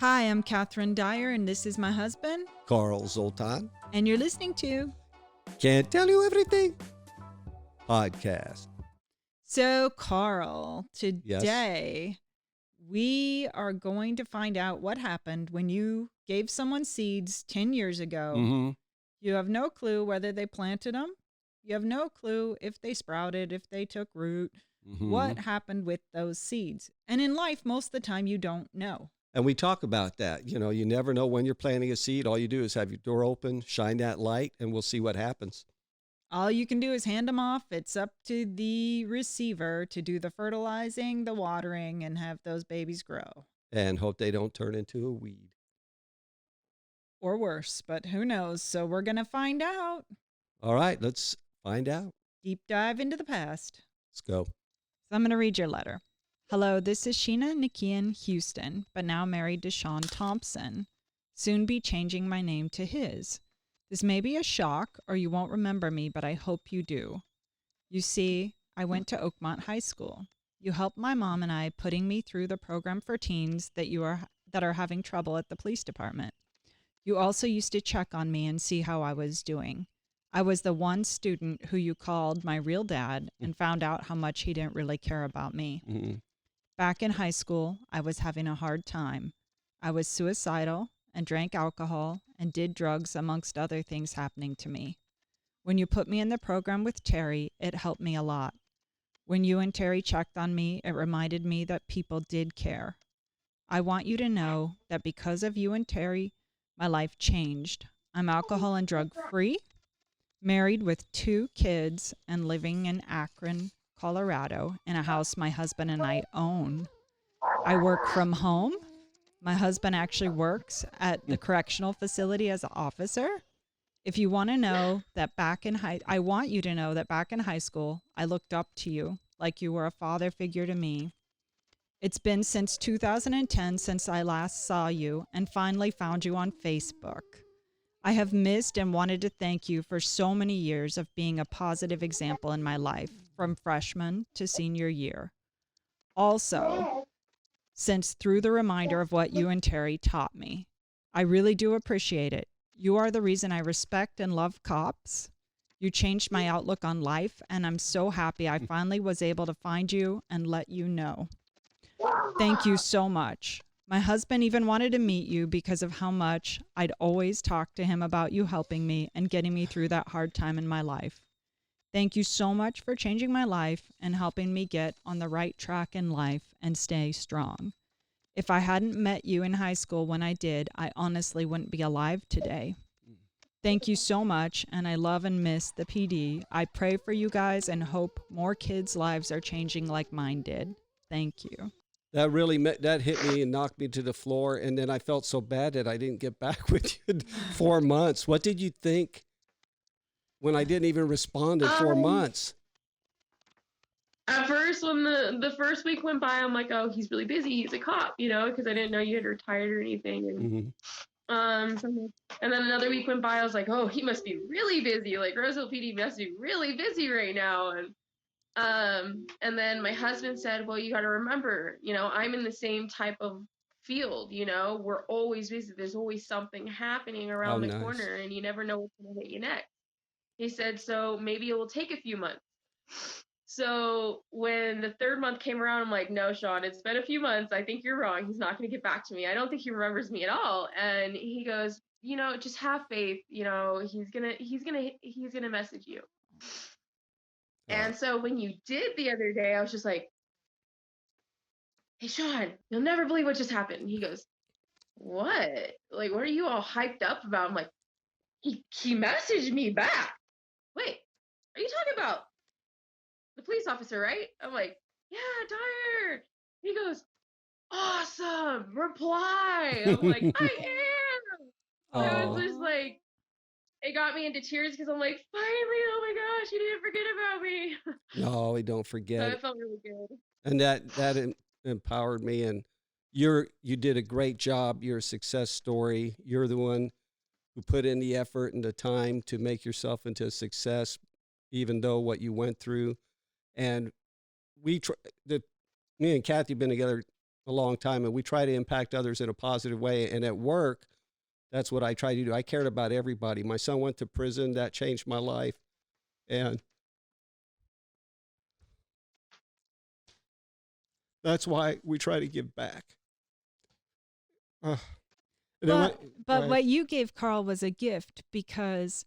Hi, I'm Catherine Dyer, and this is my husband, Carl Zoltan. and you're listening to. Can't tell you everything. Podcast. So, Carl, Yes. today we are going to find out what happened when you gave someone seeds 10 years ago. Mm-hmm. You have no clue whether they planted them. You have no clue if they sprouted, if they took root, what happened with those seeds. And in life, most of the time, you don't know. And we talk about that. You know, you never know when you're planting a seed. All you do is have your door open, shine that light, and we'll see what happens. All you can do is hand them off. It's up to the receiver to do the fertilizing, the watering, and have those babies grow. And hope they don't turn into a weed. Or worse, but who knows? So we're going to find out. All right, let's find out. Deep dive into the past. Let's go. So I'm going to read your letter. Hello, this is Sheena Nikian Houston, but now married to Sean Thompson. Soon be changing my name to his. This may be a shock, or you won't remember me, but I hope you do. You see, I went to Oakmont High School. You helped my mom and I putting me through the program for teens that are having trouble at the police department. You also used to check on me and see how I was doing. I was the one student who you called my real dad and found out how much he didn't really care about me. Mm-hmm. Back in high school, I was having a hard time. I was suicidal and drank alcohol and did drugs amongst other things happening to me. When you put me in the program with Terry, it helped me a lot. When you and Terry checked on me, it reminded me that people did care. I want you to know that because of you and Terry, my life changed. I'm alcohol and drug free, married with 2 kids, and living in Akron, Colorado, in a house my husband and I own. I work from home. My husband actually works at the correctional facility as an officer. If you want to know that I want you to know that back in high school, I looked up to you like you were a father figure to me. It's been since 2010 since I last saw you and finally found you on Facebook. I have missed and wanted to thank you for so many years of being a positive example in my life, from freshman to senior year. Also, since through the reminder of what you and Terry taught me. I really do appreciate it. You are the reason I respect and love cops. You changed my outlook on life, and I'm so happy I finally was able to find you and let you know. Thank you so much. My husband even wanted to meet you because of how much I'd always talk to him about you helping me and getting me through that hard time in my life. Thank you so much for changing my life and helping me get on the right track in life and stay strong. If I hadn't met you in high school when I did, I honestly wouldn't be alive today. Thank you so much, and I love and miss the PD. I pray for you guys and hope more kids' lives are changing like mine did. Thank you. That hit me and knocked me to the floor, and then I felt so bad that I didn't get back with you in 4 months. What did you think when I didn't even respond in 4 months? At first, when the first week went by, I'm like, oh, he's really busy. He's a cop, because I didn't know you had retired or anything. And and then another week went by. I was like, oh, he must be really busy. Like Roseville PD must be really busy right now. And then my husband said, well, you got to remember, I'm in the same type of field. We're always busy. There's always something happening around the corner, and you never know what's going to hit you next. He said, so maybe it will take a few months. So when the 3rd month came around, I'm like, no, Sean, it's been a few months. I think you're wrong. He's not going to get back to me. I don't think he remembers me at all. And he goes, just have faith. He's going to message you. And so when you did the other day, I was just like, hey, Sean, you'll never believe what just happened. And he goes, what? Like, what are you all hyped up about? I'm like, he messaged me back. Wait, are you talking about the police officer, right? I'm like, yeah, Dyer. He goes, awesome, reply. I'm like, I am. I was just like, it got me into tears because I'm like, finally, oh my gosh, you didn't forget about me. No, we don't forget. So it felt really good. And that empowered me. And you did a great job. You're a success story. You're the one who put in the effort and the time to make yourself into a success, even though what you went through. And me and Kathy have been together a long time, and we try to impact others in a positive way. And at work, that's what I try to do. I cared about everybody. My son went to prison. That changed my life. And that's why we try to give back. Uh, But what you gave Carl was a gift, because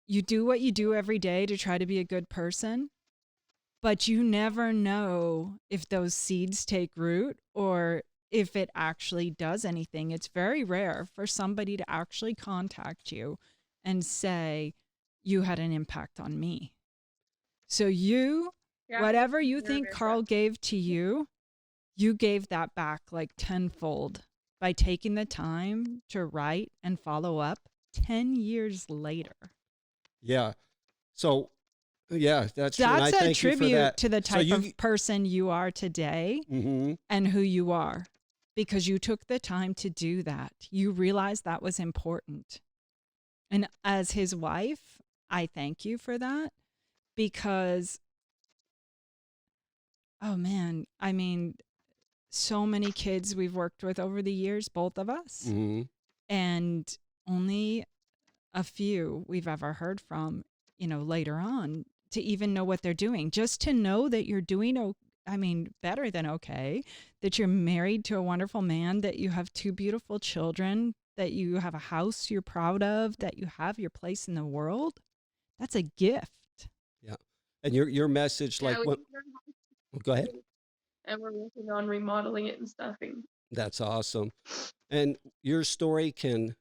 you do what you do every day to try to be a good person, but you never know if those seeds take root or if it actually does anything. It's very rare for somebody to actually contact you and say, you had an impact on me. So whatever you think Carl gave to you, you gave that back like tenfold by taking the time to write and follow up 10 years later. Yeah. So, yeah, that's true. That's a tribute to the type of person you are today and who you are, because you took the time to do that. You realized that was important. And as his wife, I thank you for that, because, oh man, I mean, so many kids we've worked with over the years, both of us, and only a few we've ever heard from, later on, to even know what they're doing. Just to know that you're doing, better than okay, that you're married to a wonderful man, that you have 2 beautiful children, that you have a house you're proud of, that you have your place in the world. That's a gift. Yeah. And your message, like, what? Go ahead. And we're working on remodeling it and stuffing. That's awesome. And your story can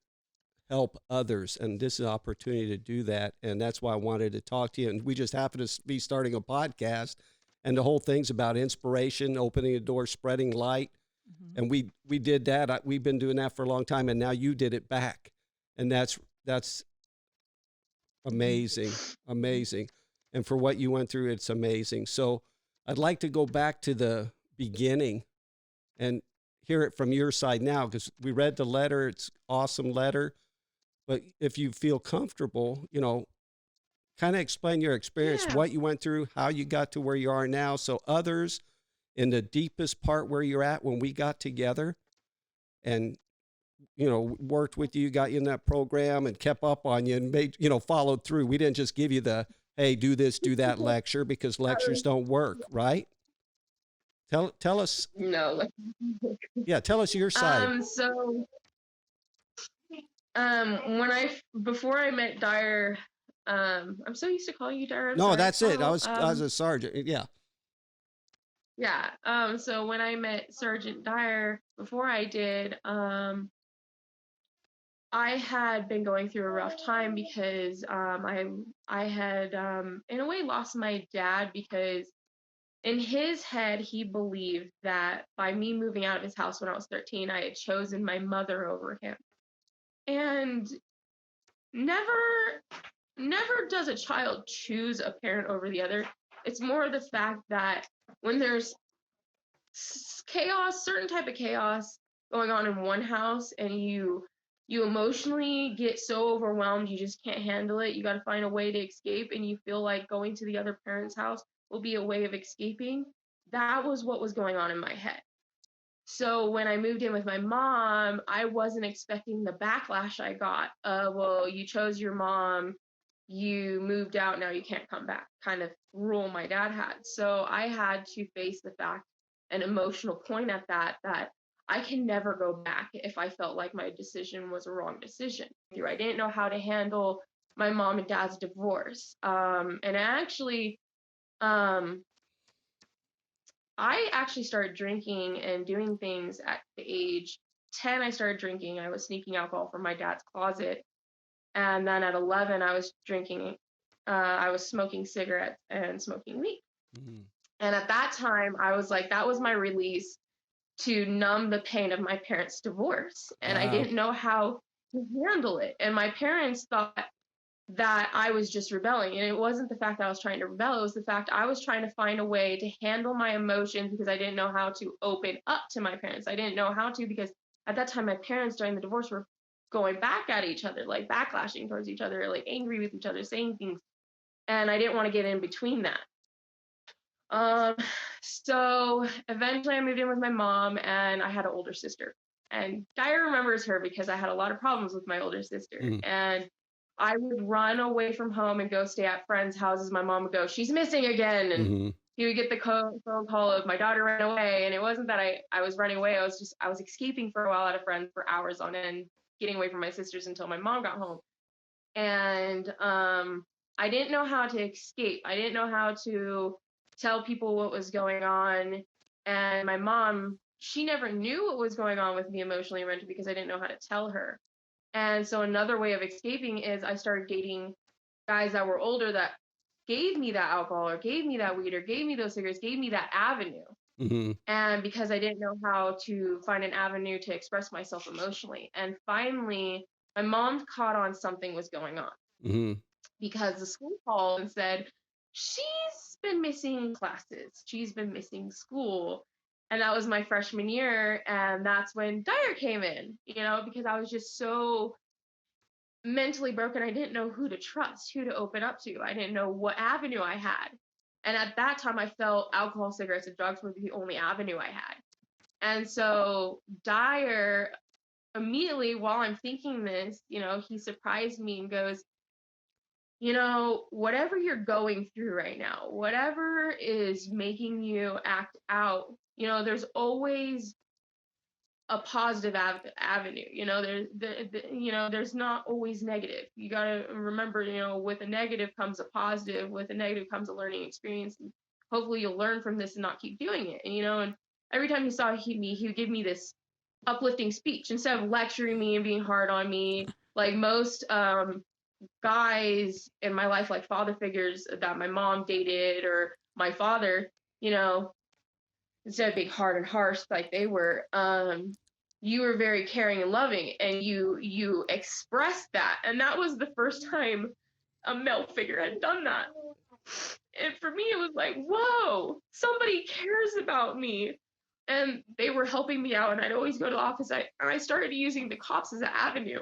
help others, and this is an opportunity to do that. And that's why I wanted to talk to you. And we just happen to be starting a podcast, and the whole thing's about inspiration, opening a door, spreading light. And we did that. We've been doing that for a long time, and now you did it back. And that's amazing, amazing. And for what you went through, it's amazing. So I'd like to go back to the beginning and hear it from your side now, because we read the letter. It's an awesome letter. But if you feel comfortable, kind of explain your experience, what you went through, how you got to where you are now, so others in the deepest part where you're at when we got together and, worked with you, got you in that program and kept up on you and made, followed through. We didn't just give you the, hey, do this, do that lecture, because lectures don't work, right? Tell us. No. Yeah, tell us your side. Before I met Dyer, I'm so used to calling you Dyer. No, that's it. I was a sergeant. Yeah. Yeah. So when I met Sergeant Dyer, before I did, I had been going through a rough time because I had in a way lost my dad, because in his head he believed that by me moving out of his house when I was 13, I had chosen my mother over him. And never does a child choose a parent over the other. It's more the fact that when there's chaos, certain type of chaos going on in one house, and you emotionally get so overwhelmed you just can't handle it, you got to find a way to escape, and you feel like going to the other parent's house will be a way of escaping. That was what was going on in my head. So when I moved in with my mom, I wasn't expecting the backlash I got of, well, you chose your mom, you moved out, now you can't come back, kind of rule my dad had. So I had to face the fact, an emotional point at that I can never go back if I felt like my decision was a wrong decision. I didn't know how to handle my mom and dad's divorce. And I actually started drinking and doing things at the age 10. I started drinking. I was sneaking alcohol from my dad's closet. And then at 11, I was drinking. I was smoking cigarettes and smoking weed. And at that time, I was like, that was my release to numb the pain of my parents' divorce. And I didn't know how to handle it. And my parents thought that I was just rebelling. And it wasn't the fact that I was trying to rebel. It was the fact I was trying to find a way to handle my emotions, because I didn't know how to open up to my parents. I didn't know how to, because at that time, my parents during the divorce were going back at each other, like backlashing towards each other, like angry with each other, saying things. And I didn't want to get in between that. So eventually I moved in with my mom, and I had an older sister. And Dyer remembers her because I had a lot of problems with my older sister. And I would run away from home and go stay at friends' houses. My mom would go, "She's missing again." And he would get the phone call of my daughter ran away. And it wasn't that I was running away. I was escaping for a while at a friend for hours on end, getting away from my sisters until my mom got home. And I didn't know how to escape. I didn't know how to tell people what was going on. And my mom, she never knew what was going on with me emotionally and mentally because I didn't know how to tell her. And so another way of escaping is I started dating guys that were older that gave me that alcohol or gave me that weed or gave me those cigarettes, gave me that avenue. And because I didn't know how to find an avenue to express myself emotionally. And finally, my mom caught on something was going on because the school called and said, she's been missing classes. She's been missing school. And that was my freshman year. And that's when Dyer came in, because I was just so mentally broken. I didn't know who to trust, who to open up to. I didn't know what avenue I had. And at that time, I felt alcohol, cigarettes, and drugs were the only avenue I had. And so Dyer, immediately while I'm thinking this, he surprised me and goes, whatever you're going through right now, whatever is making you act out, there's always a positive avenue. There's not always negative. You got to remember, with a negative comes a positive, with a negative comes a learning experience. And hopefully you'll learn from this and not keep doing it. And every time he saw me, he would give me this uplifting speech instead of lecturing me and being hard on me. Like most guys in my life, like father figures that my mom dated or my father, instead of being hard and harsh like they were, you were very caring and loving, and you expressed that. And that was the first time a male figure had done that. And for me, it was like, whoa, somebody cares about me. And they were helping me out, and I'd always go to the office. I started using the cops as an avenue.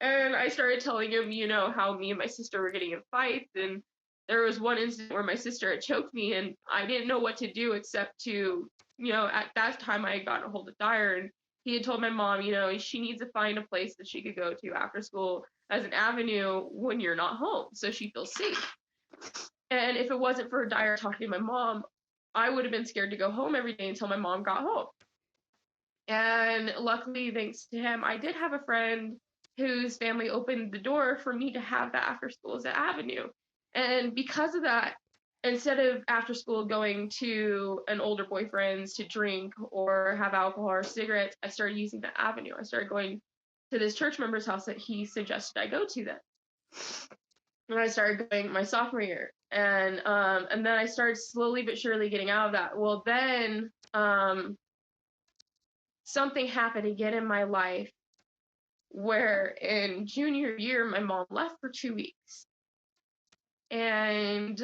And I started telling him, how me and my sister were getting in fights. And there was one incident where my sister had choked me, and I didn't know what to do except to, at that time I had gotten a hold of Dyer, and he had told my mom, she needs to find a place that she could go to after school as an avenue when you're not home, so she feels safe. And if it wasn't for Dyer talking to my mom, I would have been scared to go home every day until my mom got home. And luckily, thanks to him, I did have a friend whose family opened the door for me to have that after school as an avenue. And because of that, instead of after school going to an older boyfriend's to drink or have alcohol or cigarettes, I started using that avenue. I started going to this church member's house that he suggested I go to then. And I started going my sophomore year. And then I started slowly but surely getting out of that. Well, then something happened again in my life where in junior year, my mom left for 2 weeks. And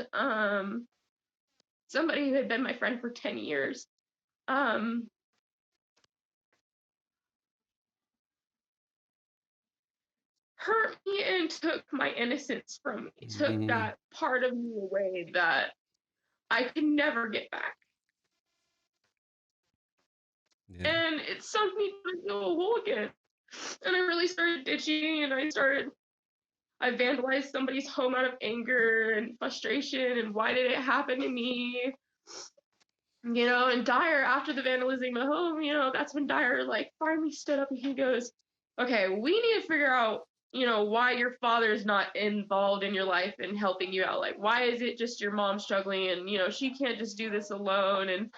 somebody who had been my friend for 10 years hurt me and took my innocence from me, took that part of me away that I could never get back. Yeah. And it sunk me into a hole again. And I really started ditching, and I vandalized somebody's home out of anger and frustration, and why did it happen to me? And Dyer, after the vandalizing my home, that's when Dyer, finally stood up and he goes, okay, we need to figure out, why your father is not involved in your life and helping you out. Like, why is it just your mom struggling and, she can't just do this alone? And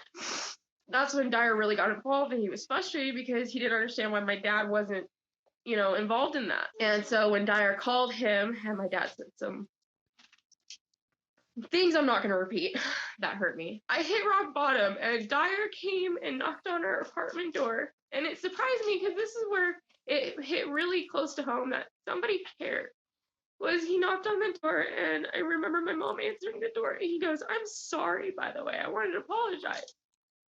that's when Dyer really got involved, and he was frustrated because he didn't understand why my dad wasn't, involved in that. And so when Dyer called him, and my dad said some things I'm not going to repeat that hurt me. I hit rock bottom, and Dyer came and knocked on our apartment door. And it surprised me because this is where it hit really close to home that somebody cared. Was he knocked on the door, and I remember my mom answering the door, and he goes, I'm sorry, by the way, I wanted to apologize.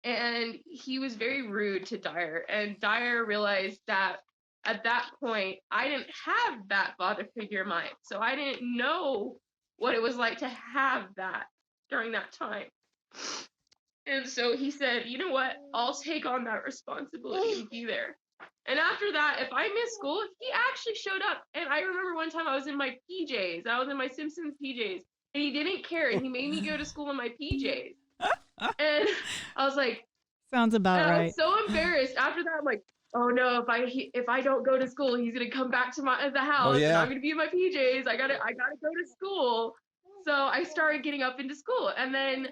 And he was very rude to Dyer, and Dyer realized that at that point, I didn't have that father figure in mind, so I didn't know what it was like to have that. during that time. And so he said, you know what? I'll take on that responsibility and be there. And after that, if I missed school, he actually showed up. And I remember one time I was in my PJs. I was in my Simpsons PJs. And he didn't care. And he made me go to school in my PJs. And I was like, sounds about and I right. was so embarrassed. After that, I'm like, oh no, if I don't go to school, he's gonna come back to the house, and I'm gonna be in my PJs. I gotta go to school. So I started getting up into school, and then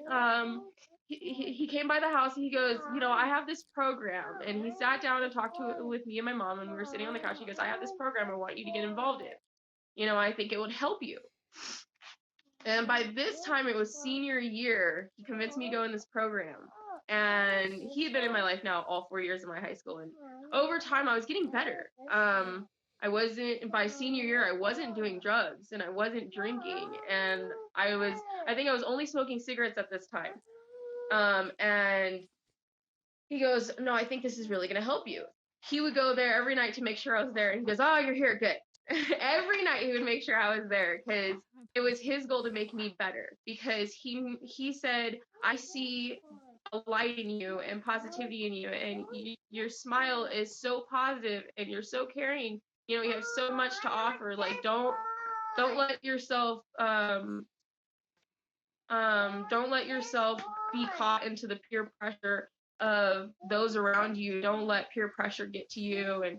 he came by the house and he goes, you know, I have this program, and he sat down and talked with me and my mom, and we were sitting on the couch. He goes, I have this program I want you to get involved in. You know, I think it would help you. And by this time, it was senior year. He convinced me to go in this program. And he had been in my life now all 4 years of my high school. And over time, I was getting better. By senior year, I wasn't doing drugs and I wasn't drinking. And I think I was only smoking cigarettes at this time. And he goes, no, I think this is really going to help you. He would go there every night to make sure I was there. And he goes, oh, you're here. Good. Every night he would make sure I was there because it was his goal to make me better. Because he said, I see a light in you and positivity in you, and your smile is so positive and you're so caring. You know, you have so much to offer. Like, don't let yourself be caught into the peer pressure of those around you. Don't let peer pressure get to you. And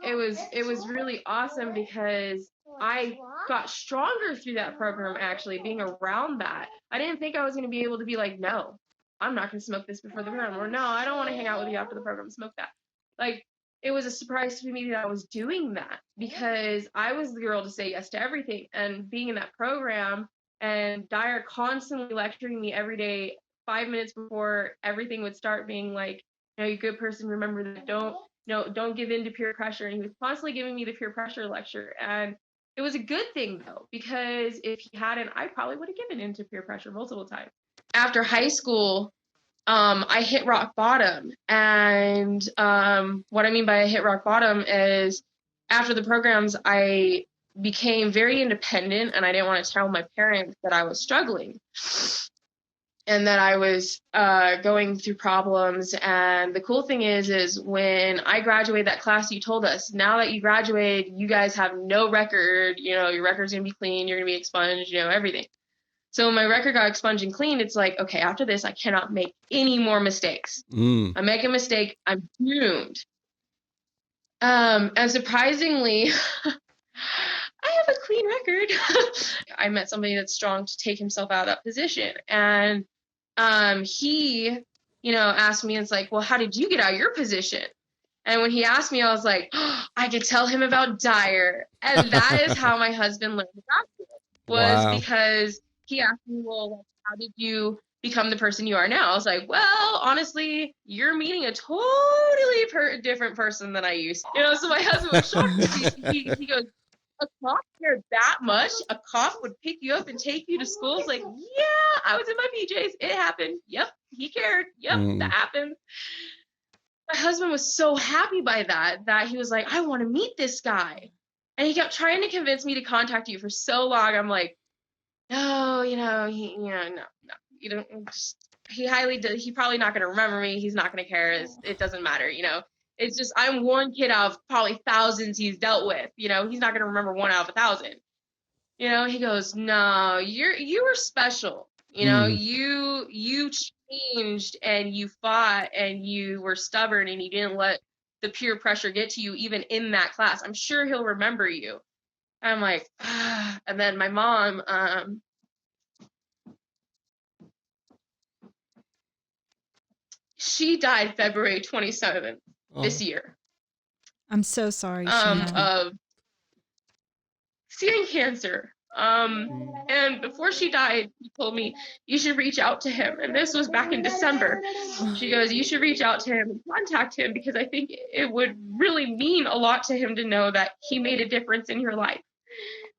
it was really awesome because I got stronger through that program, actually, being around that. I didn't think I was going to be able to be like, no, I'm not going to smoke this before the program, or no, I don't want to hang out with you after the program, smoke that. Like, it was a surprise to me that I was doing that because I was the girl to say yes to everything. And being in that program and Dyer constantly lecturing me every day, 5 minutes before everything would start, being like, you know, you good person, remember that, don't give in to peer pressure. And he was constantly giving me the peer pressure lecture. And it was a good thing, though, because if he hadn't, I probably would have given in to peer pressure multiple times. After high school, I hit rock bottom. And what I mean by I hit rock bottom is after the programs, I became very independent, and I didn't want to tell my parents that I was struggling and that I was going through problems. And the cool thing is when I graduated that class, you told us, now that you graduated, you guys have no record, you know, your record's going to be clean, you're going to be expunged, you know, everything. So when my record got expunged and cleaned, it's like, okay, after this, I cannot make any more mistakes. I make a mistake, I'm doomed. And surprisingly, I have a clean record. I met somebody that's strong to take himself out of that position. And he, you know, asked me, it's like, well, how did you get out of your position? And when he asked me, I was like, oh, I could tell him about Dyer. And that is how my husband learned about it, was because he asked me, well, how did you become the person you are now? I was like, well, honestly, you're meeting a totally different person than I used to. You know, so my husband was shocked. He goes, a cop cared that much? A cop would pick you up and take you to school? It's like, yeah, I was in my PJs. It happened. Yep, he cared. Yep, that happened. My husband was so happy by that he was like, I want to meet this guy. And he kept trying to convince me to contact you for so long. I'm like, no, you know, no. You don't. He's probably not going to remember me. He's not going to care. It doesn't matter, you know. It's just, I'm one kid out of probably thousands he's dealt with. You know, he's not going to remember 1 out of 1,000. You know, he goes, no, you were special. You know, you changed and you fought and you were stubborn and you didn't let the peer pressure get to you even in that class. I'm sure he'll remember you. And I'm like, ah. And then my mom, she died February 27th this year. I'm so sorry, Sheena. Of skin cancer. And before she died, she told me, you should reach out to him. And this was back in December. She goes, you should reach out to him and contact him because I think it would really mean a lot to him to know that he made a difference in your life.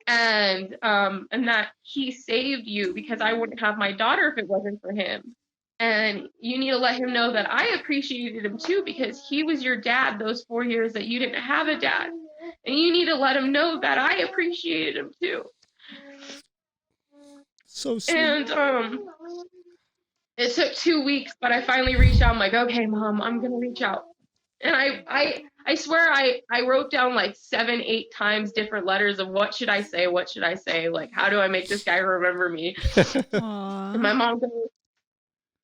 And that he saved you, because I wouldn't have my daughter if it wasn't for him. And you need to let him know that I appreciated him too, because he was your dad those 4 years that you didn't have a dad. And you need to let him know that I appreciated him too. So sweet. And it took 2 weeks, but I finally reached out. I'm like, okay, Mom, I'm gonna reach out. And I swear I wrote down like 7, 8 times different letters of what should I say, what should I say, like how do I make this guy remember me? And my mom goes,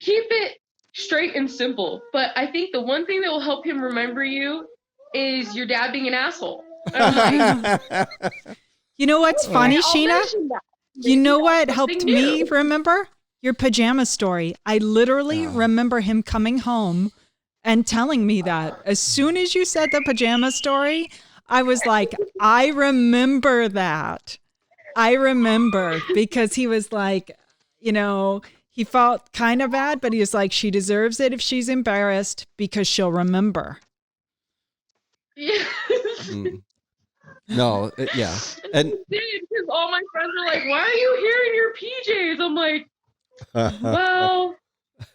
keep it straight and simple. But I think the one thing that will help him remember you is your dad being an asshole. And I'm like, You know what's funny, I'll Sheena? mention that. You know Maybe what that's helped something me new. remember? Your pajama story. I literally remember him coming home and telling me that. As soon as you said the pajama story, I was like, I remember that. I remember because he was like, you know, he felt kind of bad, but he was like, she deserves it if she's embarrassed because she'll remember. Yeah. No, yeah. And because all my friends are like, why are you here in your PJs? I'm like, well,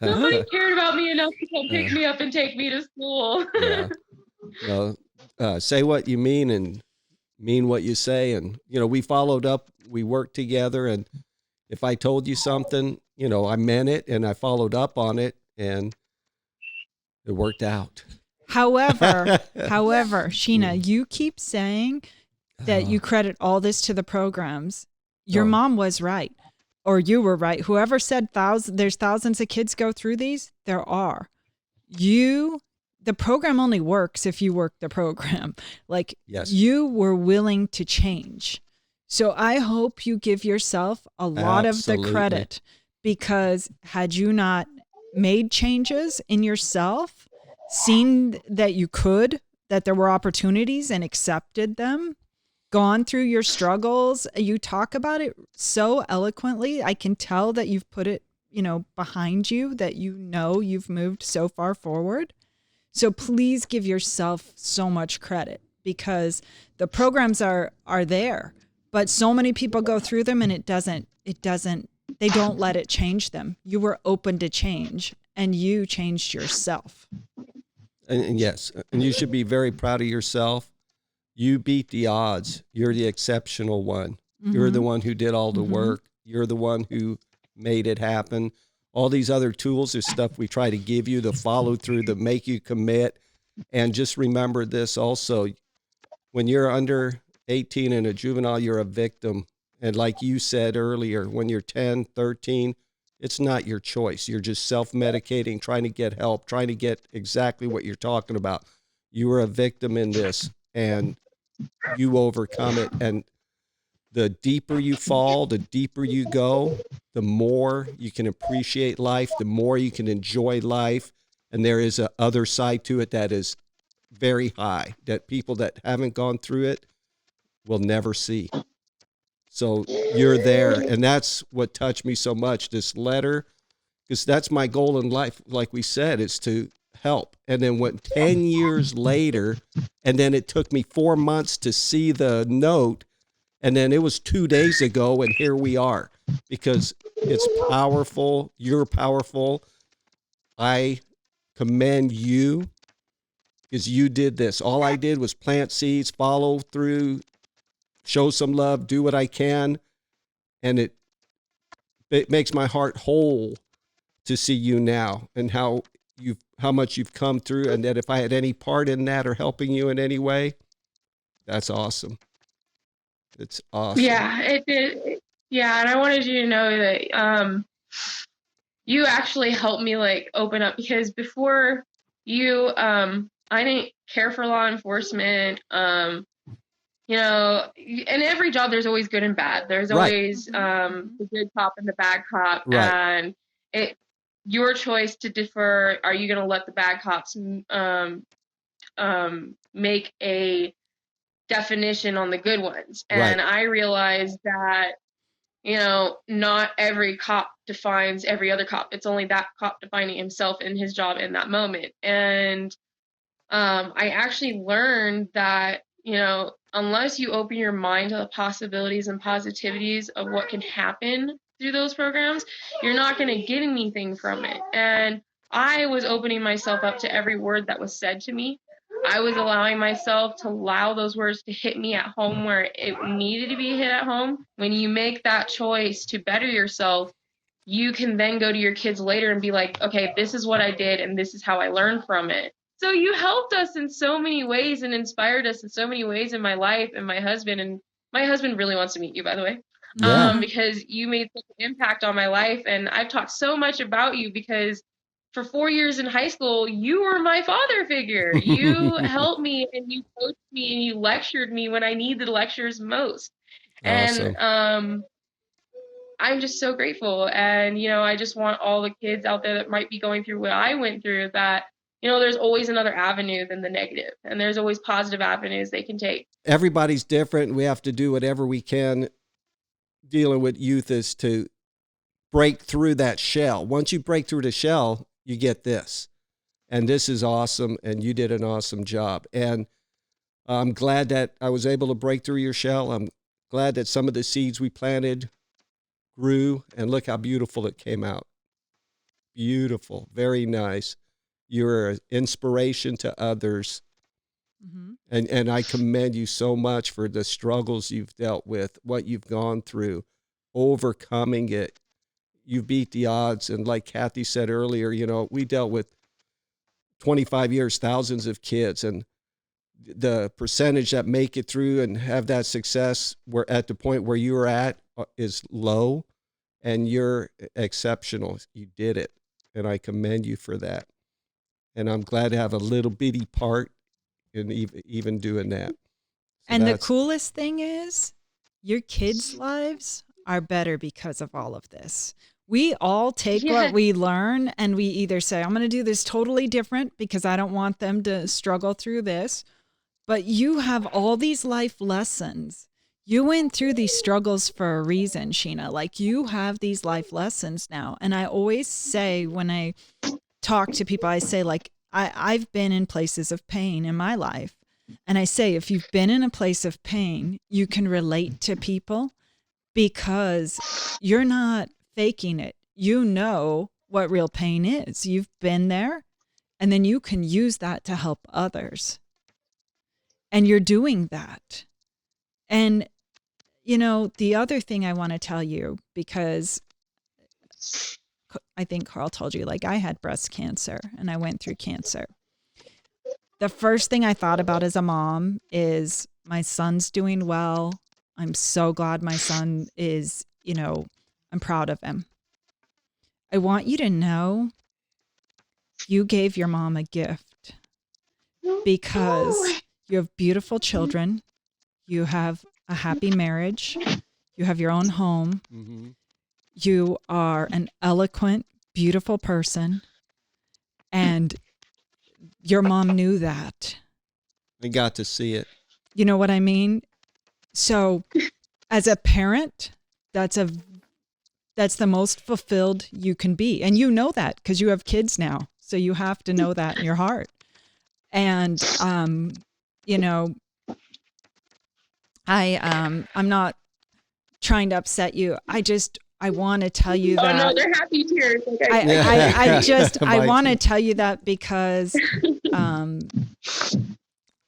somebody cared about me enough to come pick me up and take me to school. Yeah. Say what you mean and mean what you say. And, we followed up, we worked together. And if I told you something, I meant it and I followed up on it and it worked out. However, Sheena, you keep saying that you credit all this to the programs. Your mom was right, or you were right. Whoever said there's thousands of kids go through these, there are. The program only works if you work the program. Like, yes. You were willing to change. So I hope you give yourself a lot of the credit, because had you not made changes in yourself, seen that you could, that there were opportunities and accepted them, gone through your struggles, you talk about it so eloquently. I can tell that you've put it, behind you, that you've moved so far forward. So please give yourself so much credit, because the programs are there, but so many people go through them and they don't let it change them. You were open to change and you changed yourself. And yes, and you should be very proud of yourself. You beat the odds. You're the exceptional one. Mm-hmm. You're the one who did all the work. You're the one who made it happen. All these other tools is stuff we try to give you, to follow through, to make you commit. And just remember this also, when you're under 18 and a juvenile, you're a victim. And like you said earlier, when you're 10, 13, it's not your choice. You're just self-medicating, trying to get help, trying to get exactly what you're talking about. You were a victim in this, and you overcome it. And the deeper you fall, the deeper you go, the more you can appreciate life, the more you can enjoy life. And there is a other side to it that is very high, that people that haven't gone through it will never see. So you're there. And that's what touched me so much, this letter, because that's my goal in life, like we said, is to help. And then 10 years later, and then it took me 4 months to see the note, and then it was 2 days ago, and here we are, because it's powerful. You're powerful. I commend you, because you did this. All I did was plant seeds, follow through, show some love, do what I can. And it makes my heart whole to see you now and how much you've come through. And that if I had any part in that or helping you in any way, that's awesome. It's awesome. Yeah, it did. Yeah, and I wanted you to know that you actually helped me like open up, because before you, I didn't care for law enforcement. In every job there's always good and bad. There's always the good cop and the bad cop, and it's your choice to defer. Are you going to let the bad cops make a definition on the good ones? And I realized that, not every cop defines every other cop. It's only that cop defining himself in his job in that moment. And I actually learned that, unless you open your mind to the possibilities and positivities of what can happen through those programs, you're not going to get anything from it. And I was opening myself up to every word that was said to me. I was allowing myself to allow those words to hit me at home where it needed to be hit at home. When you make that choice to better yourself, you can then go to your kids later and be like, okay, this is what I did and this is how I learned from it. So you helped us in so many ways and inspired us in so many ways in my life and my husband really wants to meet you, by the way. Yeah. Because you made such an impact on my life, and I've talked so much about you because for 4 years in high school, you were my father figure. You helped me and you coached me and you lectured me when I needed lectures most. And Awesome. I'm just so grateful. And, I just want all the kids out there that might be going through what I went through that, there's always another avenue than the negative, and there's always positive avenues they can take. Everybody's different. We have to do whatever we can. Dealing with youth is to break through that shell. Once you break through the shell, you get this. And this is awesome. And you did an awesome job. And I'm glad that I was able to break through your shell. I'm glad that some of the seeds we planted grew, and look how beautiful it came out. Beautiful. Very nice. You're an inspiration to others. Mm-hmm. And I commend you so much for the struggles you've dealt with, what you've gone through, overcoming it. You beat the odds. And like Kathy said earlier, we dealt with 25 years, thousands of kids, and the percentage that make it through and have that success where at the point where you are at is low, and you're exceptional. You did it. And I commend you for that. And I'm glad to have a little bitty part in even doing that. So and the coolest thing is your kids' lives are better because of all of this. We all take what we learn and we either say, I'm going to do this totally different because I don't want them to struggle through this. But you have all these life lessons. You went through these struggles for a reason, Sheena. Like, you have these life lessons now. And I always say when I talk to people, I say, like, I've been in places of pain in my life. And I say, if you've been in a place of pain, you can relate to people because you're not faking it. You know what real pain is. You've been there, and then you can use that to help others. And you're doing that. And, the other thing I want to tell you, because I think Carl told you, like, I had breast cancer and I went through cancer. The first thing I thought about as a mom is my son's doing well. I'm so glad my son is, I'm proud of him. I want you to know you gave your mom a gift because you have beautiful children. You have a happy marriage. You have your own home. Mm-hmm. You are an eloquent, beautiful person. And your mom knew that. I got to see it. You know what I mean? So as a parent, that's the most fulfilled you can be. And you know that because you have kids now. So you have to know that in your heart. And, I'm not trying to upset you. I want to tell you that. Oh no, they're happy tears. I want to tell you that because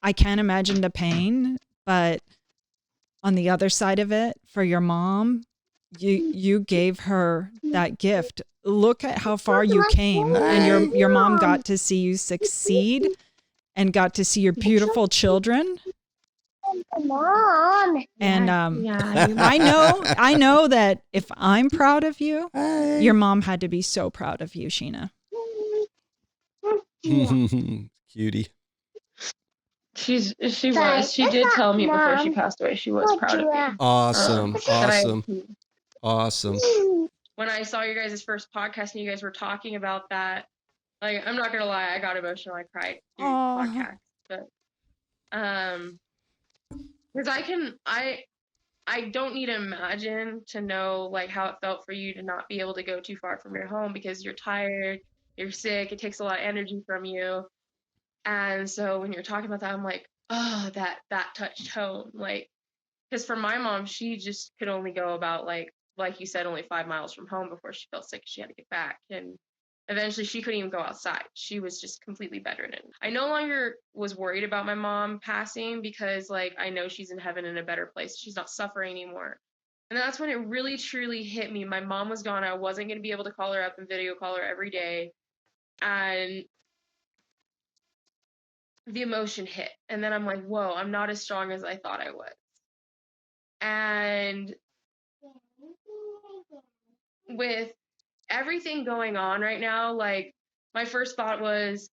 I can't imagine the pain, but on the other side of it, for your mom, you gave her that gift. Look at how far you came, and your mom got to see you succeed and got to see your beautiful children. Mom. And I know that if I'm proud of you, your mom had to be so proud of you, Sheena. Cutie. She did tell me before she passed away she was proud of me. Awesome. When I saw you guys' first podcast and you guys were talking about that, like, I'm not gonna lie, I got emotional. I cried through the podcast, but because I don't need to imagine to know like how it felt for you to not be able to go too far from your home because you're tired, you're sick, it takes a lot of energy from you. And so when you're talking about that, I'm like, oh, that touched home. Like, because for my mom, she just could only go about like you said, only 5 miles from home before she felt sick. She had to get back. And eventually she couldn't even go outside. She was just completely bedridden. I no longer was worried about my mom passing because like I know she's in heaven in a better place. She's not suffering anymore. And that's when it really truly hit me. My mom was gone. I wasn't going to be able to call her up and video call her every day. And the emotion hit. And then I'm like, whoa, I'm not as strong as I thought I was. And with everything going on right now, like my first thought was,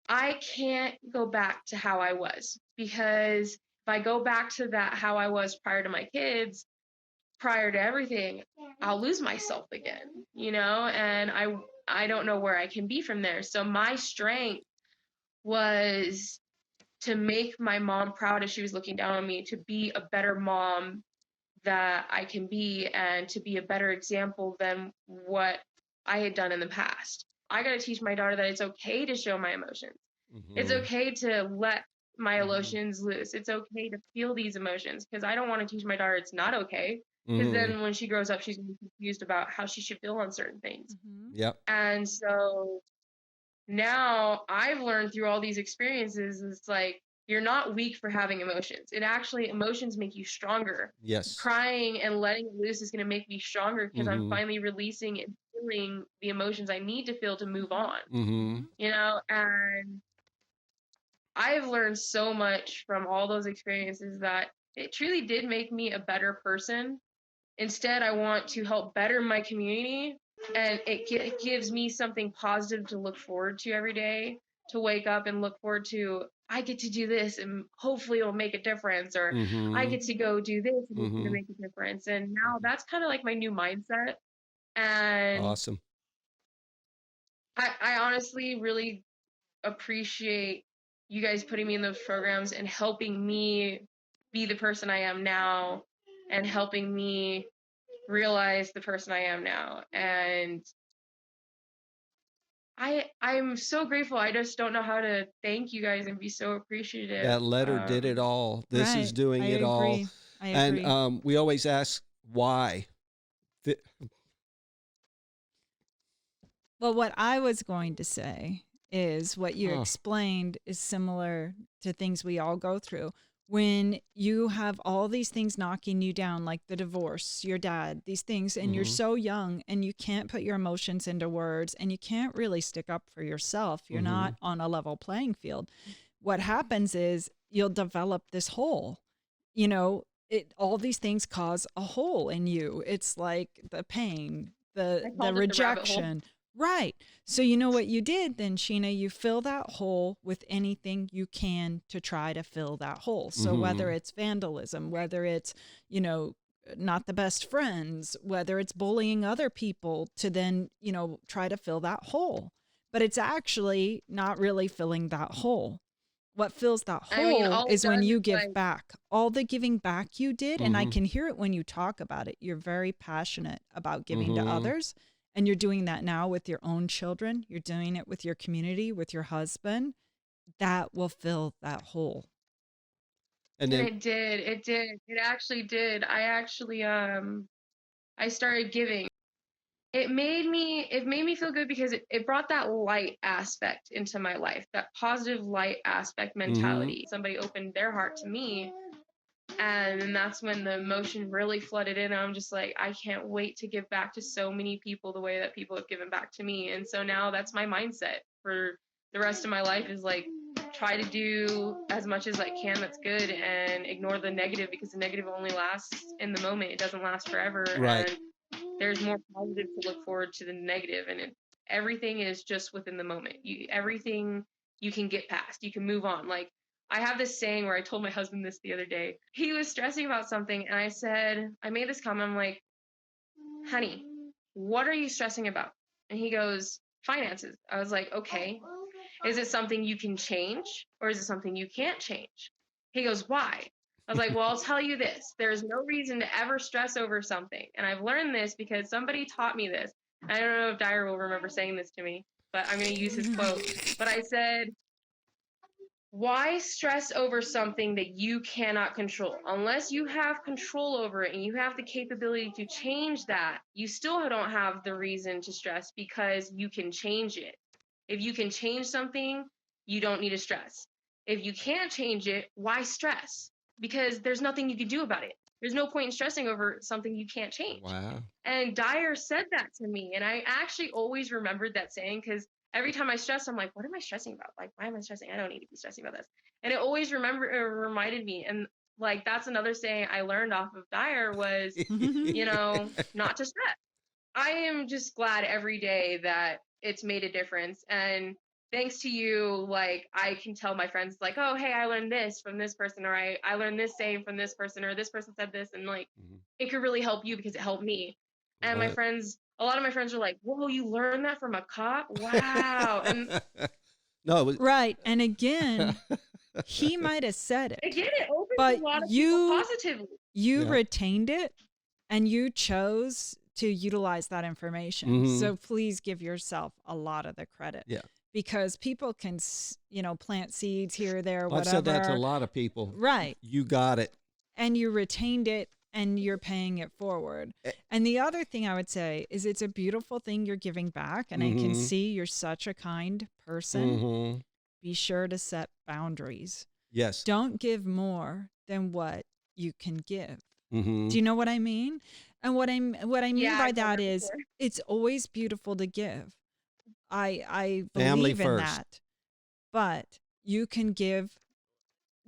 I can't go back to how I was, because if I go back to that how I was prior to my kids, prior to everything, I'll lose myself again, you know, and I don't know where I can be from there. So my strength was to make my mom proud as she was looking down on me, to be a better mom that I can be, and to be a better example than what I had done in the past. I got to teach my daughter that it's okay to show my emotions. It's okay to let my emotions loose. It's okay to feel these emotions, because I don't want to teach my daughter it's not okay. Because then when she grows up, she's going to be confused about how she should feel on certain things. Yep. And so now I've learned through all these experiences, it's like, you're not weak for having emotions. It actually, emotions make you stronger. Yes. Crying and letting it loose is going to make me stronger, because I'm finally releasing and feeling the emotions I need to feel to move on. You know, and I've learned so much from all those experiences that it truly did make me a better person. Instead, I want to help better my community, and it gives me something positive to look forward to every day, to wake up and look forward to. I get to do this and hopefully it'll make a difference, or I get to go do this and it's going to make a difference. And now that's kind of like my new mindset. And Awesome. I honestly really appreciate you guys putting me in those programs and helping me be the person I am now, and helping me realize the person I am now. And I'm so grateful. I just don't know how to thank you guys and be so appreciative. That letter did it all. This is doing it all. I agree. And we always ask why. Well, what I was going to say is what you explained is similar to things we all go through. When you have all these things knocking you down, like the divorce, your dad, these things, and you're so young and you can't put your emotions into words and you can't really stick up for yourself, you're not on a level playing field. What happens is you'll develop this hole. You know, all these things cause a hole in you. It's like the pain, the rejection. Right. So you know what you did then, Sheena? You fill that hole with anything you can to try to fill that hole. So whether it's vandalism, whether it's, you know, not the best friends, whether it's bullying other people to then, you know, try to fill that hole. But it's actually not really filling that hole. What fills that hole is when you give back. All the giving back you did, and I can hear it when you talk about it. You're very passionate about giving to others. And you're doing that now with your own children. You're doing it with your community, with your husband. That will fill that hole. And then it did. It actually did. I started giving. It made me feel good, because it brought that light aspect into my life, that positive light aspect mentality. Somebody opened their heart to me. And then that's when the emotion really flooded in. I'm just like, I can't wait to give back to so many people the way that people have given back to me. And so now that's my mindset for the rest of my life, is like, try to do as much as I can that's good and ignore the negative, because the negative only lasts in the moment. It doesn't last forever. Right. And there's more positive to look forward to than negative. And everything is just within the moment. Everything you can get past. You can move on. Like, I have this saying where I told my husband this the other day. He was stressing about something, and I made this comment. I'm like, honey, what are you stressing about? And he goes, finances. I was like, okay. Is it something you can change, or is it something you can't change? He goes, why? I was like, well, I'll tell you this. There's no reason to ever stress over something. And I've learned this because somebody taught me this. I don't know if Dyer will remember saying this to me, but I'm going to use his quote. But I said, why stress over something that you cannot control? Unless you have control over it and you have the capability to change that, you still don't have the reason to stress because you can change it. If you can change something, you don't need to stress. If you can't change it, why stress? Because there's nothing you can do about it. There's no point in stressing over something you can't change. Wow. And Dyer said that to me. And I actually always remembered that saying because every time I stress, I'm like, what am I stressing about? Like, why am I stressing? I don't need to be stressing about this. And it always reminded me. And like, that's another saying I learned off of Dyer was, not to stress. I am just glad every day that it's made a difference. And thanks to you, like I can tell my friends like, oh, hey, I learned this from this person, or I learned this saying from this person, or this person said this. And like, it could really help you because it helped me. And my What? friends, a lot of my friends were like, whoa, you learned that from a cop? Wow. And No, it was, Right. And again, he might have said it, again, it opens but a lot of people you positively. you Yeah. retained it and you chose to utilize that information. Mhm. So please give yourself a lot of the credit. Yeah. Because people can, plant seeds here, there, I've whatever. said that to a lot of people. Right. You got it. And you retained it and you're paying it forward. And the other thing I would say is it's a beautiful thing you're giving back. And I can see you're such a kind person. Mm-hmm. Be sure to set boundaries. Yes. Don't give more than what you can give. Mm-hmm. Do you know what I mean? And what I mean Yeah, by I've done that that is before. it's always beautiful to give. I Family believe in first. that. But you can give.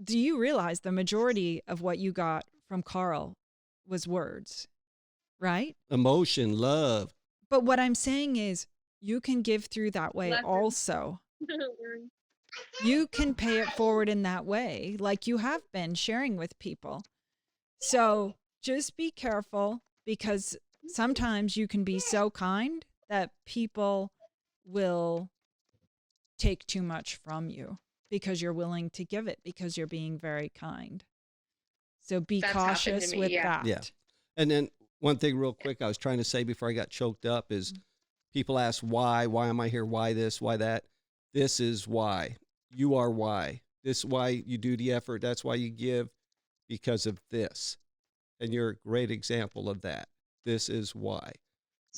Do you realize the majority of what you got from Carl was words, right? Emotion, love. But what I'm saying is you can give through that way Lessons. also. You can pay it forward in that way, like you have been sharing with people. So just be careful because sometimes you can be so kind that people will take too much from you because you're willing to give it because you're being very kind. So be That's happened to cautious me, with yeah. that. Yeah. And then one thing real quick I was trying to say before I got choked up is people ask why am I here? Why this? Why that? This is why. You are why. This is why you do the effort. That's why you give, because of this. And you're a great example of that. This is why.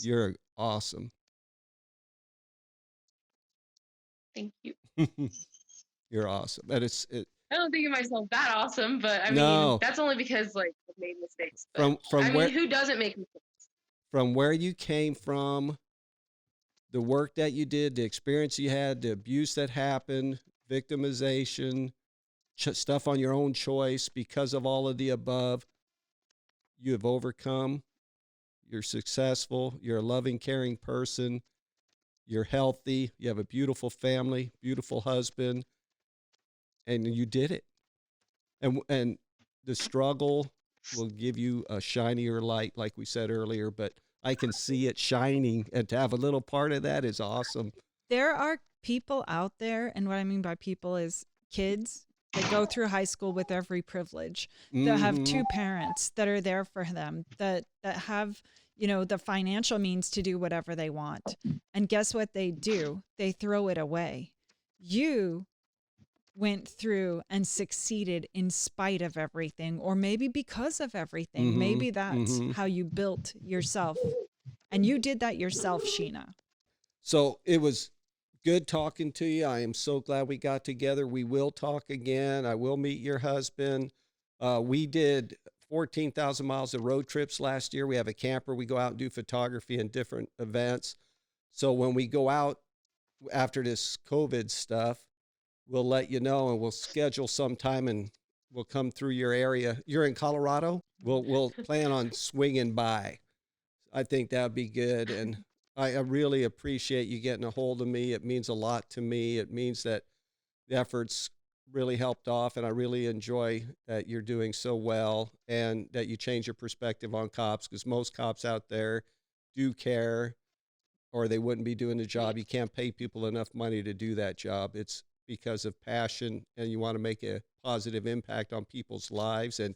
You're awesome. Thank you. You're awesome. And I don't think of myself that awesome, but I No. mean, that's only because like I've made mistakes. But from I where mean, who doesn't make mistakes? from where you came from, the work that you did, the experience you had, the abuse that happened, victimization, stuff on your own choice because of all of the above, you have overcome. You're successful. You're a loving, caring person. You're healthy. You have a beautiful family, beautiful husband, and you did it. And the struggle will give you a shinier light, like we said earlier, but I can see it shining, and to have a little part of that is awesome. There are people out there, and what I mean by people is kids that go through high school with every privilege, that have two parents that are there for them, that have, the financial means to do whatever they want. And guess what they do? They throw it away. You went through and succeeded in spite of everything, or maybe because of everything. Maybe that's how you built yourself. And you did that yourself, Sheena. So it was good talking to you. I am so glad we got together. We will talk again. I will meet your husband. We did 14,000 miles of road trips last year. We have a camper. We go out and do photography and different events. So when we go out after this COVID stuff, we'll let you know, and we'll schedule sometime, and we'll come through your area. You're in Colorado? We'll plan on swinging by. I think that'd be good. And I really appreciate you getting a hold of me. It means a lot to me. It means that the efforts really helped off, and I really enjoy that you're doing so well and that you change your perspective on cops, because most cops out there do care, or they wouldn't be doing the job. You can't pay people enough money to do that job. It's because of passion, and you want to make a positive impact on people's lives. And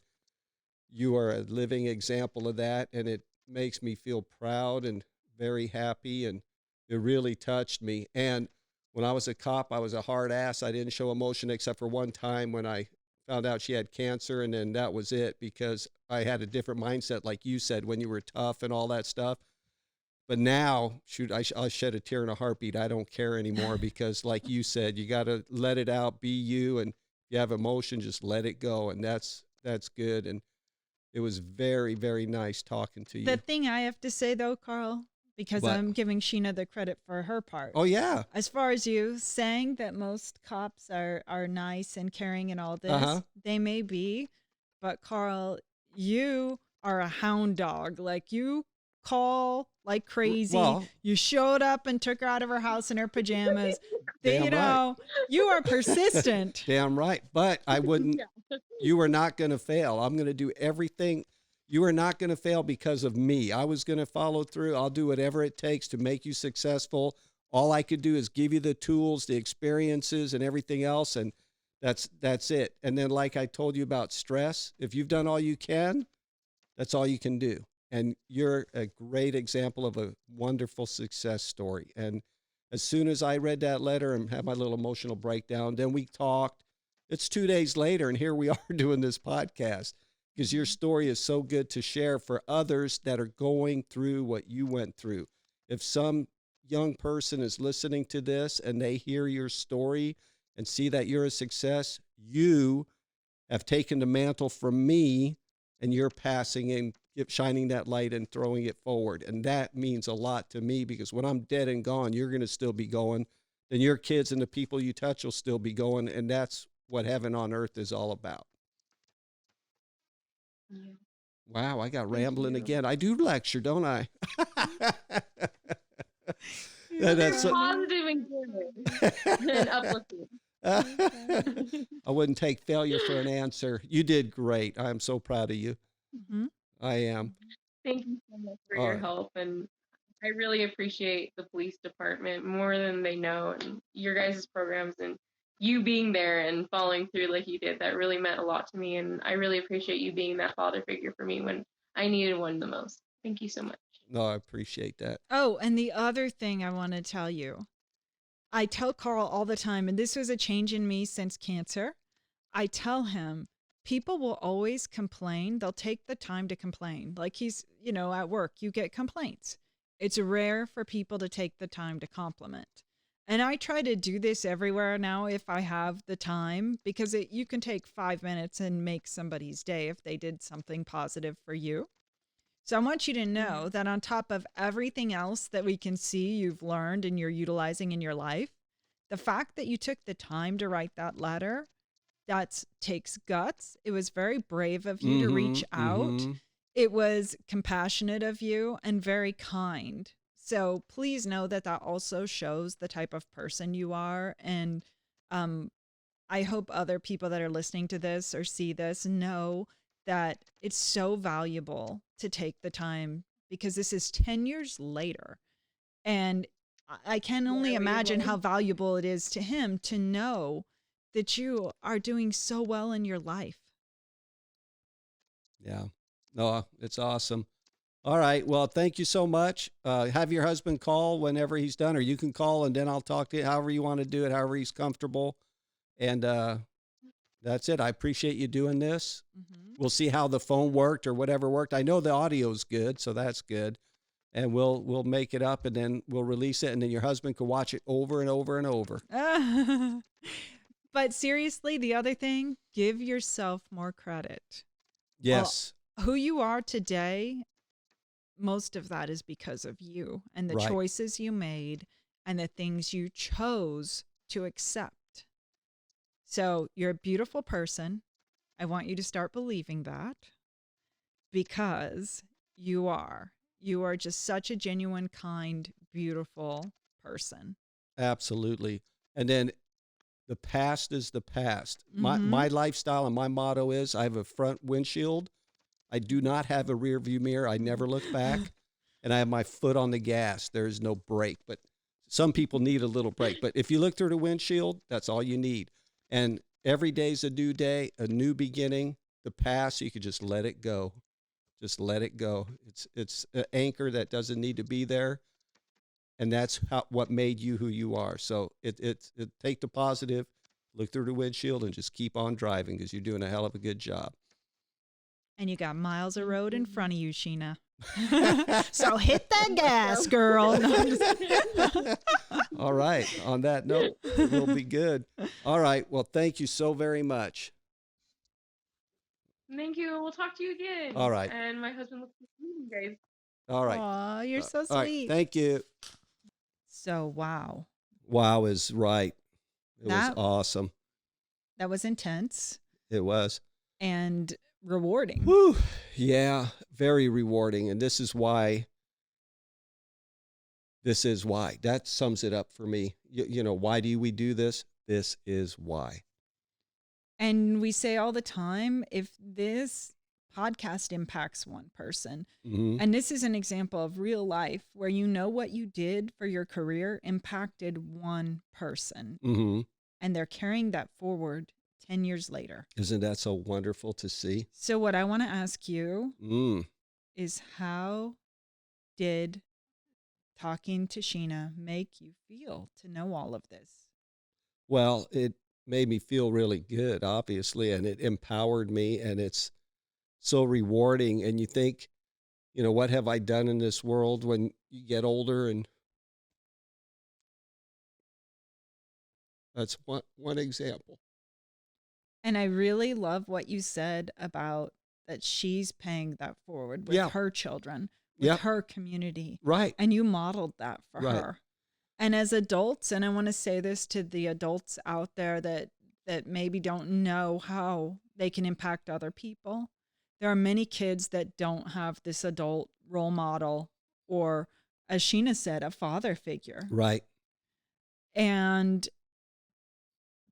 you are a living example of that. And it makes me feel proud and very happy. And it really touched me. And when I was a cop, I was a hard ass. I didn't show emotion except for one time when I found out she had cancer, and then that was it, because I had a different mindset, like you said, when you were tough and all that stuff. But now, shoot, I'll shed a tear in a heartbeat. I don't care anymore because, like you said, you got to let it out, be you, and if you have emotion, just let it go, and that's good. And it was very, very nice talking to you. The thing I have to say, though, Carl, because What? I'm giving Sheena the credit for her part. Oh, yeah. As far as you saying that most cops are nice and caring and all this, Uh-huh. they may be, but Carl, you are a hound dog. Like, you call like crazy. Well, You showed up and took her out of her house in her pajamas. Damn You know, you are persistent. damn right. But I wouldn't, Yeah. you are not going to fail. I'm going to do everything. You are not going to fail because of me. I was going to follow through. I'll do whatever it takes to make you successful. All I could do is give you the tools, the experiences, and everything else. And that's it. And then, like I told you about stress, if you've done all you can, that's all you can do. And you're a great example of a wonderful success story. And as soon as I read that letter and had my little emotional breakdown, then we talked. It's 2 days later, and here we are doing this podcast because your story is so good to share for others that are going through what you went through. If some young person is listening to this and they hear your story and see that you're a success, you have taken the mantle from me, and you're passing and shining that light and throwing it forward. And that means a lot to me, because when I'm dead and gone, you're going to still be going. Then your kids and the people you touch will still be going. And that's what heaven on earth is all about. Yeah. Wow, I got Thank rambling you. again. I do lecture, don't I? You're That's positive and good and uplifting. I wouldn't take failure for an answer. You did great. I'm so proud of you. Mhm. I am. Thank you so much for All your right. help, and I really appreciate the police department more than they know, and your guys' programs, and you being there and following through like you did. That really meant a lot to me, and I really appreciate you being that father figure for me when I needed one the most. Thank you so much. No, I appreciate that. Oh, and the other thing I want to tell you, I tell Carl all the time, and this was a change in me since cancer. I tell him, people will always complain. They'll take the time to complain. Like he's, at work, you get complaints. It's rare for people to take the time to compliment. And I try to do this everywhere now if I have the time, because you can take 5 minutes and make somebody's day if they did something positive for you. So I want you to know that on top of everything else that we can see you've learned and you're utilizing in your life, the fact that you took the time to write that letter, that takes guts. It was very brave of you to reach out. It was compassionate of you and very kind. So please know that also shows the type of person you are. And I hope other people that are listening to this or see this know that it's so valuable to take the time, because this is 10 years later. And I can only imagine how valuable it is to him to know that you are doing so well in your life. Yeah. No, it's awesome. All right. Well, thank you so much. Have your husband call whenever he's done, or you can call and then I'll talk to you however you want to do it, however he's comfortable. And that's it. I appreciate you doing this. We'll see how the phone worked or whatever worked. I know the audio's good, so that's good. And we'll make it up and then we'll release it, and then your husband can watch it over and over and over. But seriously, the other thing, give yourself more credit. Yes. Who you are today, most of that is because of you and the choices you made and the things you chose to accept. So you're a beautiful person. I want you to start believing that, because you are. You are just such a genuine, kind, beautiful person. Absolutely. And then the past is the past. My lifestyle and my motto is I have a front windshield. I do not have a rear view mirror. I never look back. And I have my foot on the gas. There is no brake. But some people need a little brake. But if you look through the windshield, that's all you need. And every day's a new day, a new beginning. The past, you could just let it go. Just let it go. It's an anchor that doesn't need to be there. And that's what made you who you are. So it take the positive, look through the windshield, and just keep on driving because you're doing a hell of a good job. And you got miles of road in front of you, Sheena. So hit that gas, girl. No, I'm just- All right. On that note, we'll be good. All right. Well, thank you so very much. Thank you. We'll talk to you again. All right. And my husband looks forward to meeting you guys. All right. Aw, you're so All right. sweet. Thank you. So, wow. Wow is right. It That- was awesome. That was intense It was. and rewarding. Whew. Yeah, very rewarding. And this is why. That sums it up for me. You know, why do we do this? This is why. And we say all the time, if this podcast impacts one person, Mm-hmm. and this is an example of real life where you know what you did for your career impacted one person, Mm-hmm. and they're carrying that forward 10 years later. Isn't that so wonderful to see? So what I want to ask you Mm. is, how did talking to Sheena make you feel to know all of this? Well, it made me feel really good, obviously, and it empowered me, and it's so rewarding. And you think, you know, what have I done in this world when you get older? And that's one example. And I really love what you said about that she's paying that forward with Yeah. her children, with Yeah. her community. Right. And you modeled that for Right. her. And as adults, and I want to say this to the adults out there that maybe don't know how they can impact other people. There are many kids that don't have this adult role model or, as Sheena said, a father figure. Right. And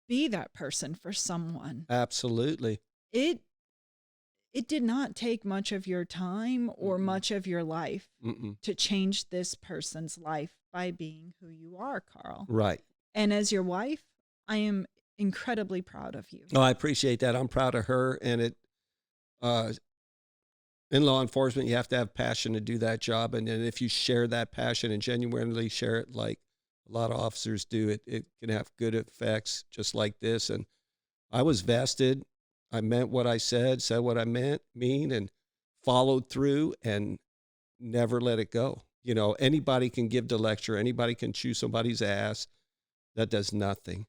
be that person for someone. Absolutely. It did not take much of your time or Mm-mm. much of your life Mm-mm. to change this person's life by being who you are, Carl. Right. And as your wife, I am incredibly proud of you. Oh, I appreciate that. I'm proud of her. And in law enforcement, you have to have passion to do that job. And then if you share that passion and genuinely share it like a lot of officers do, it can have good effects just like this. And I was vested. I meant what I said what I mean, and followed through and never let it go. You know, anybody can give the lecture. Anybody can chew somebody's ass. That does nothing.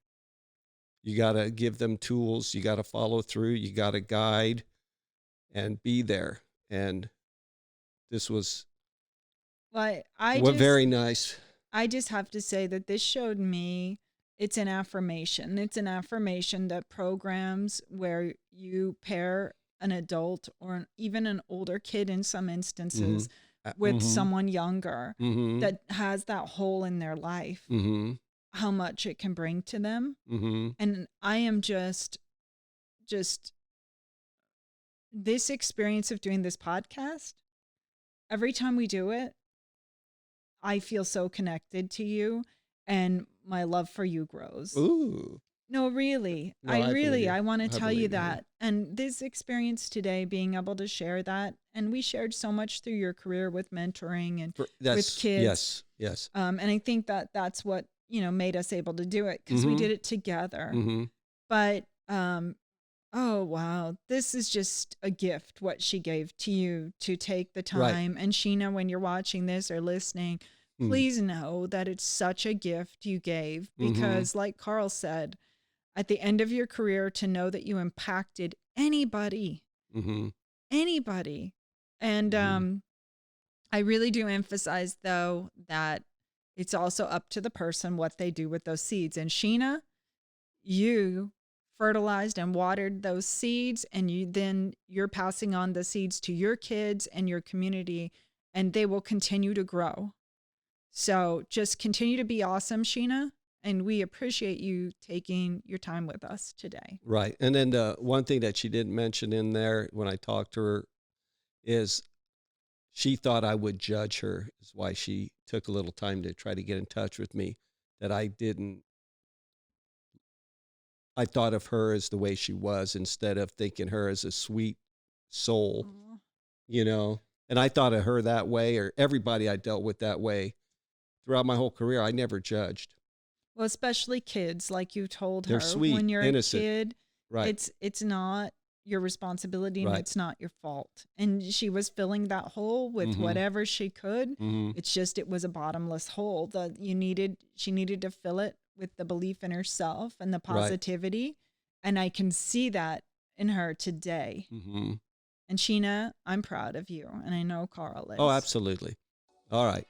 You got to give them tools. You got to follow through. You got to guide and be there. And this was very nice. I just have to say that this showed me it's an affirmation. It's an affirmation that programs where you pair an adult or even an older kid in some instances with Mhm. someone younger Mhm. that has that hole in their life, Mhm. how much it can bring to them. Mhm. And I am just this experience of doing this podcast, every time we do it, I feel so connected to you and my love for you grows. Ooh. No, really. No, I believe you. I want to I tell you believe you. that. And this experience today, being able to share that, and we shared so much through your career with mentoring and That's, kids. Yes. and I think that that's what, made us able to do it because we Mhm. did it together. Mm-hmm. But, oh, wow, this is just a gift, what she gave to you to take the Right. time. And Sheena, when you're watching this or listening, please know that it's such a gift you gave because, like Carl said, at the end of your career, to know that you impacted anybody. And I really do emphasize, though, that it's also up to the person what they do with those seeds. And Sheena, you fertilized and watered those seeds, and you're passing on the seeds to your kids and your community, and they will continue to grow. So just continue to be awesome, Sheena. And we appreciate you taking your time with us today. Right. And then the one thing that she didn't mention in there when I talked to her is she thought I would judge her, is why she took a little time to try to get in touch with me, that I didn't. I thought of her as the way she was instead of thinking her as a sweet soul, Aw. you know. And I thought of her that way, or everybody I dealt with that way throughout my whole career, I never judged. Well, especially kids, like you told They're her, sweet, when you're innocent. a kid, Right. it's not your responsibility and Right. it's not your fault. And she was filling that hole with whatever she could. It's just it was a bottomless hole that she needed to fill it with the belief in herself and the positivity. And I can see that in her today. And Sheena, I'm proud of you, and I know Carl is. Oh, absolutely. All right.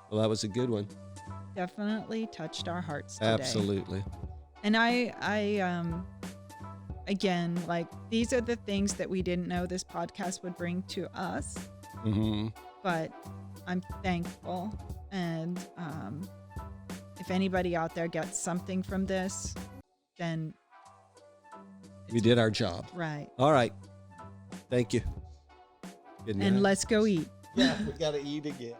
Well, that was a good one. Definitely touched our hearts today. Absolutely. And I again, like, these are the things that we didn't know this podcast would bring to us. But I'm thankful. And if anybody out there gets something from this, then We did our job. right. All right. Thank you. Good night. And let's go eat. Yeah, we got to eat again.